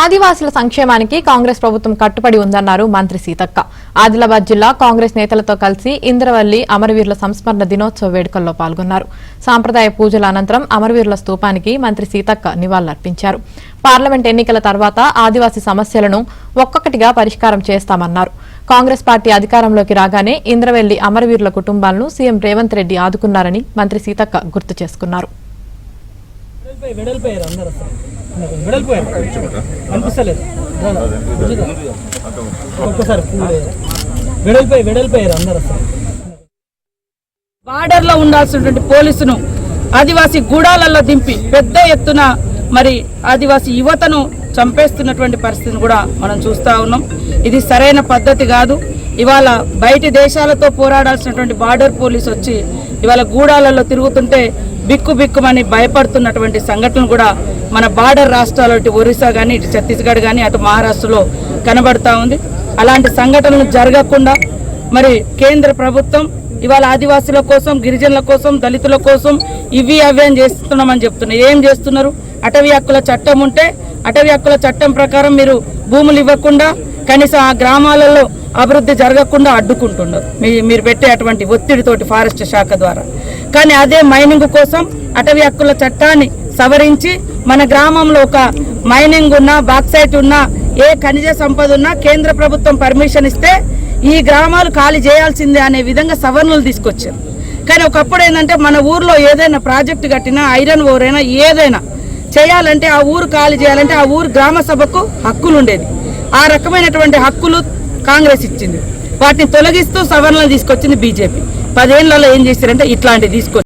ఆదివాసుల సంక్షేమానికి కాంగ్రెస్ ప్రభుత్వం కట్టుబడి ఉందన్నారు మంత్రి సీతక్క. ఆదిలాబాద్ జిల్లా కాంగ్రెస్ నేతలతో కలిసి ఇంద్రవల్లి అమరవీరుల సంస్మరణ దినోత్సవ వేడుకల్లో పాల్గొన్నారు. సాంప్రదాయ పూజల అనంతరం అమరవీరుల స్తూపానికి మంత్రి సీతక్క నివాళులర్పించారు. పార్లమెంట్ ఎన్నికల తర్వాత ఆదివాసీ సమస్యలను ఒక్కొక్కటిగా పరిష్కారం చేస్తామన్నారు. కాంగ్రెస్ పార్టీ అధికారంలోకి రాగానే ఇంద్రవెల్లి అమరవీరుల కుటుంబాలను సీఎం రేవంత్ రెడ్డి ఆదుకున్నారని మంత్రి సీతక్క గుర్తు చేసుకున్నారు. బార్డర్ లో ఉండాల్సినటువంటి పోలీసును ఆదివాసీ గూడాలలో దింపి పెద్ద ఎత్తున మరి ఆదివాసీ యువతను చంపేస్తున్నటువంటి పరిస్థితిని కూడా మనం చూస్తా ఉన్నాం. ఇది సరైన పద్ధతి కాదు. ఇవాళ బయటి దేశాలతో పోరాడాల్సినటువంటి బార్డర్ పోలీసు వచ్చి ఇవాళ గూడాలలో తిరుగుతుంటే బిక్కుమని భయపడుతున్నటువంటి సంఘటనలు కూడా మన బార్డర్ రాష్ట్రాలు ఇటు ఒరిస్సా కానీ ఇటు ఛత్తీస్గఢ్ కానీ అటు మహారాష్ట్రలో కనబడతా ఉంది. అలాంటి సంఘటనలు జరగకుండా మరి కేంద్ర ప్రభుత్వం ఇవాళ ఆదివాసుల కోసం, గిరిజనుల కోసం, దళితుల కోసం ఇవి అవి అని చేస్తున్నామని చెప్తున్నారు. ఏం చేస్తున్నారు? అటవీ హక్కుల చట్టం ఉంటే అటవీ హక్కుల చట్టం ప్రకారం మీరు భూములు ఇవ్వకుండా కనీసం ఆ గ్రామాలలో అభివృద్ధి జరగకుండా అడ్డుకుంటున్నారు మీరు పెట్టే అటువంటి ఒత్తిడితోటి ఫారెస్ట్ శాఖ ద్వారా. కానీ అదే మైనింగ్ కోసం అటవీ హక్కుల చట్టాన్ని సవరించి మన గ్రామంలో ఒక మైనింగ్ ఉన్నా, బాక్సైట్ ఉన్నా, ఏ ఖనిజ సంపద ఉన్నా కేంద్ర ప్రభుత్వం పర్మిషన్ ఇస్తే ఈ గ్రామాలు ఖాళీ చేయాల్సిందే అనే విధంగా సవరణలు తీసుకొచ్చారు. కానీ ఒకప్పుడు ఏంటంటే మన ఊర్లో ఏదైనా ప్రాజెక్టు కట్టినా, ఐరన్ ఓర్ అయినా ఏదైనా చేయాలంటే ఆ ఊరు ఖాళీ చేయాలంటే ఆ ఊరు గ్రామ సభకు హక్కులు ఉండేది. ఆ రకమైనటువంటి హక్కులు కాంగ్రెస్ ఇచ్చింది. వాటిని తొలగిస్తూ సవరణలు తీసుకొచ్చింది బీజేపీ. 10 ఏళ్లలో ఏం చేశారంటే ఇట్లాంటివి తీసుకొచ్చి